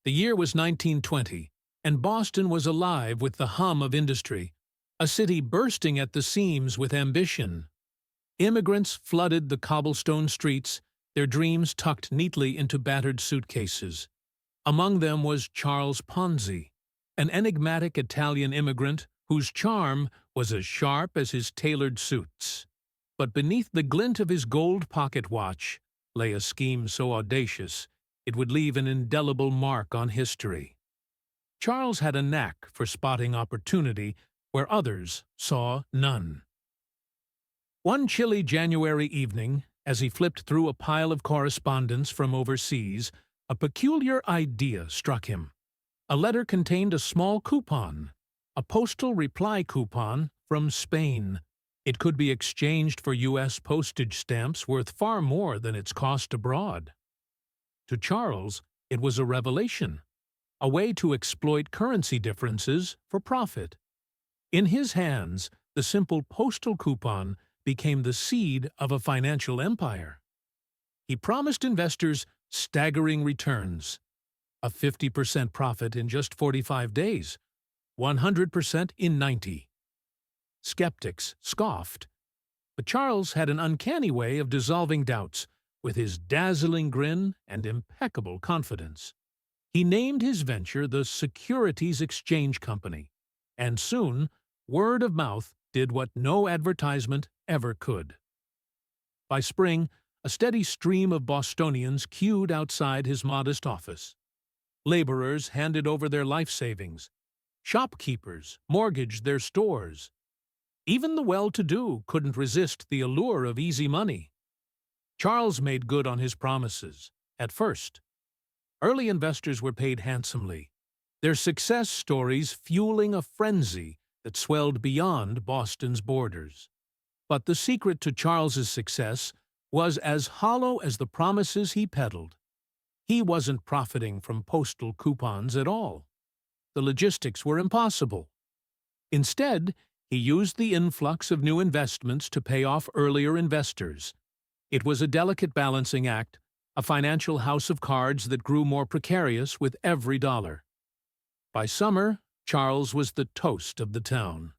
The year was 1920, and Boston was alive with the hum of industry, a city bursting at the seams with ambition. Immigrants flooded the cobblestone streets, their dreams tucked neatly into battered suitcases. Among them was Charles Ponzi, an enigmatic Italian immigrant whose charm was as sharp as his tailored suits. But beneath the glint of his gold pocket watch lay a scheme so audacious it would leave an indelible mark on history. Charles had a knack for spotting opportunity where others saw none. One chilly January evening, as he flipped through a pile of correspondence from overseas, a peculiar idea struck him. A letter contained a small coupon, a postal reply coupon from Spain. It could be exchanged for U.S. postage stamps worth far more than its cost abroad. To Charles, it was a revelation, a way to exploit currency differences for profit. In his hands, the simple postal coupon became the seed of a financial empire. He promised investors staggering returns, a 50% profit in just 45 days, 100% in 90. Skeptics scoffed, but Charles had an uncanny way of dissolving doubts with his dazzling grin and impeccable confidence. He named his venture the Securities Exchange Company, and soon word of mouth did what no advertisement ever could. By spring, a steady stream of Bostonians queued outside his modest office. Laborers handed over their life savings. Shopkeepers mortgaged their stores. Even the well-to-do couldn't resist the allure of easy money. Charles made good on his promises, at first. Early investors were paid handsomely, their success stories fueling a frenzy that swelled beyond Boston's borders. But the secret to Charles's success was as hollow as the promises he peddled. He wasn't profiting from postal coupons at all. The logistics were impossible. Instead, he used the influx of new investments to pay off earlier investors. It was a delicate balancing act, a financial house of cards that grew more precarious with every dollar. By summer, Charles was the toast of the town.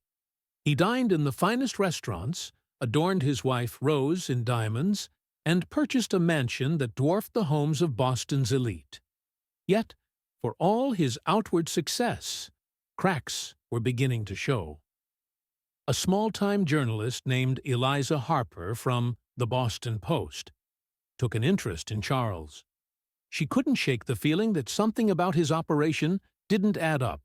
He dined in the finest restaurants, adorned his wife Rose in diamonds, and purchased a mansion that dwarfed the homes of Boston's elite. Yet, for all his outward success, cracks were beginning to show. A small-time journalist named Eliza Harper from the Boston Post took an interest in Charles. She couldn't shake the feeling that something about his operation didn't add up.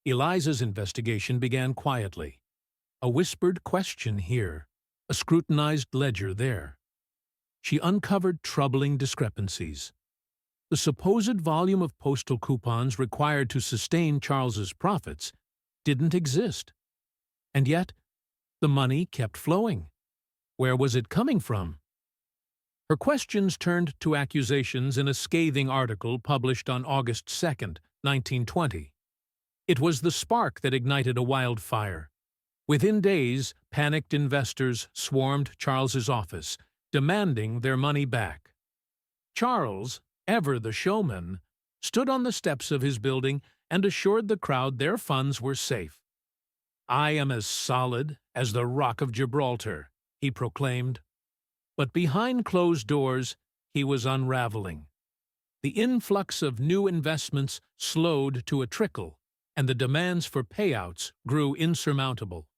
Eliza's investigation began quietly. A whispered question here, a scrutinized ledger there. She uncovered troubling discrepancies. The supposed volume of postal coupons required to sustain Charles's profits didn't exist. And yet, the money kept flowing. Where was it coming from? Her questions turned to accusations in a scathing article published on August 2, 1920. It was the spark that ignited a wildfire. Within days, panicked investors swarmed Charles's office, demanding their money back. Charles, ever the showman, stood on the steps of his building and assured the crowd their funds were safe. "I am as solid as the Rock of Gibraltar," he proclaimed. But behind closed doors, he was unraveling. The influx of new investments slowed to a trickle, and the demands for payouts grew insurmountable.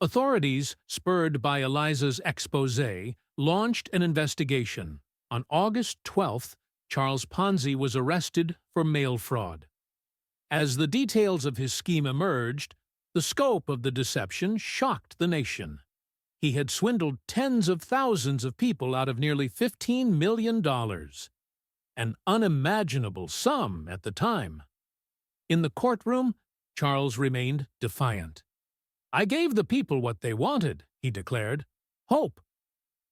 Authorities, spurred by Eliza's exposé, launched an investigation. On August 12th, Charles Ponzi was arrested for mail fraud. As the details of his scheme emerged, the scope of the deception shocked the nation. He had swindled tens of thousands of people out of nearly $15 million, an unimaginable sum at the time. In the courtroom, Charles remained defiant. "I gave the people what they wanted," he declared. "Hope."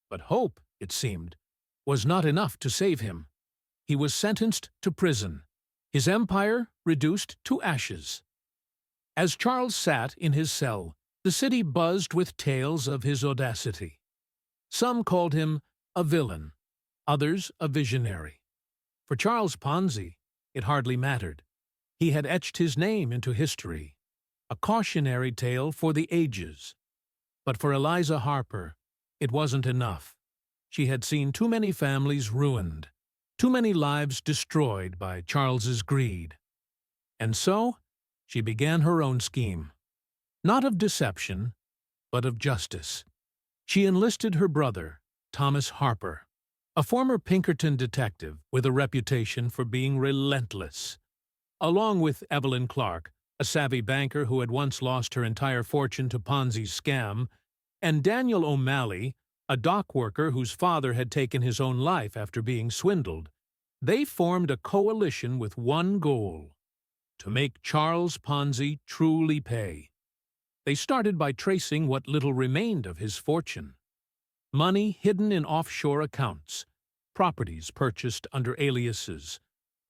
But hope, it seemed, was not enough to save him. He was sentenced to prison, his empire reduced to ashes. As Charles sat in his cell, the city buzzed with tales of his audacity. Some called him a villain, others a visionary. For Charles Ponzi, it hardly mattered. He had etched his name into history, a cautionary tale for the ages. But for Eliza Harper, it wasn't enough. She had seen too many families ruined, too many lives destroyed by Charles's greed. And so, she began her own scheme. Not of deception, but of justice. She enlisted her brother, Thomas Harper, a former Pinkerton detective with a reputation for being relentless, along with Evelyn Clark, a savvy banker who had once lost her entire fortune to Ponzi's scam, and Daniel O'Malley, a dock worker whose father had taken his own life after being swindled. They formed a coalition with one goal: to make Charles Ponzi truly pay. They started by tracing what little remained of his fortune. Money hidden in offshore accounts, properties purchased under aliases,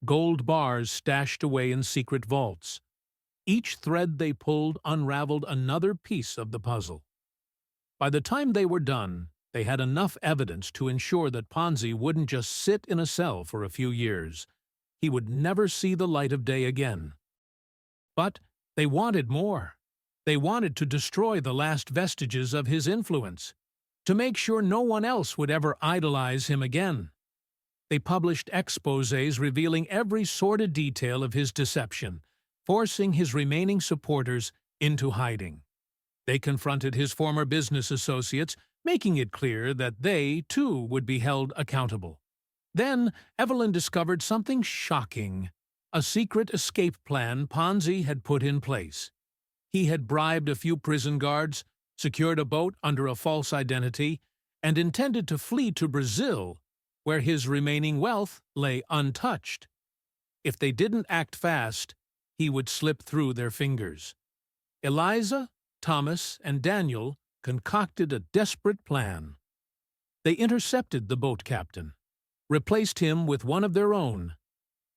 gold bars stashed away in secret vaults. Each thread they pulled unraveled another piece of the puzzle. By the time they were done, they had enough evidence to ensure that Ponzi wouldn't just sit in a cell for a few years. He would never see the light of day again. But they wanted more. They wanted to destroy the last vestiges of his influence, to make sure no one else would ever idolize him again. They published exposés revealing every sordid detail of his deception, forcing his remaining supporters into hiding. They confronted his former business associates, making it clear that they, too, would be held accountable. Then Evelyn discovered something shocking: a secret escape plan Ponzi had put in place. He had bribed a few prison guards, secured a boat under a false identity, and intended to flee to Brazil, where his remaining wealth lay untouched. If they didn't act fast, he would slip through their fingers. Eliza, Thomas, and Daniel concocted a desperate plan. They intercepted the boat captain, replaced him with one of their own,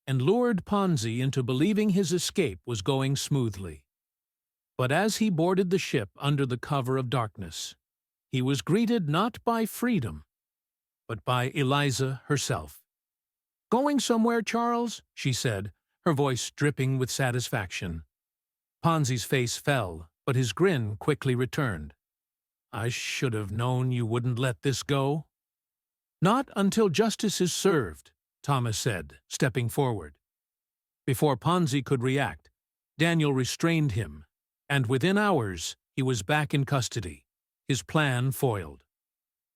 and lured Ponzi into believing his escape was going smoothly. But as he boarded the ship under the cover of darkness, he was greeted not by freedom, but by Eliza herself. "Going somewhere, Charles?" she said, her voice dripping with satisfaction. Ponzi's face fell, but his grin quickly returned. "I should have known you wouldn't let this go." "Not until justice is served," Thomas said, stepping forward. Before Ponzi could react, Daniel restrained him, and within hours he was back in custody, his plan foiled.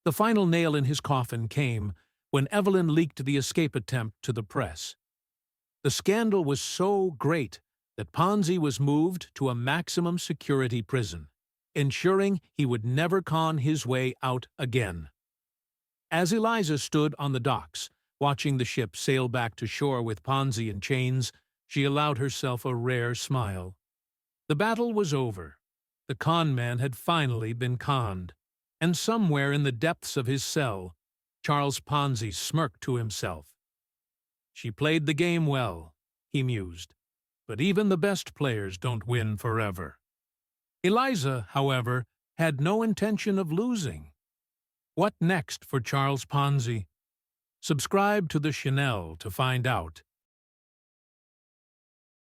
The final nail in his coffin came when Evelyn leaked the escape attempt to the press. The scandal was so great that Ponzi was moved to a maximum security prison, ensuring he would never con his way out again. As Eliza stood on the docks, watching the ship sail back to shore with Ponzi in chains, she allowed herself a rare smile. The battle was over. The con man had finally been conned, and somewhere in the depths of his cell, Charles Ponzi smirked to himself. "She played the game well," he mused, "but even the best players don't win forever." Eliza, however, had no intention of losing. What next for Charles Ponzi? Subscribe to the Chanel to find out.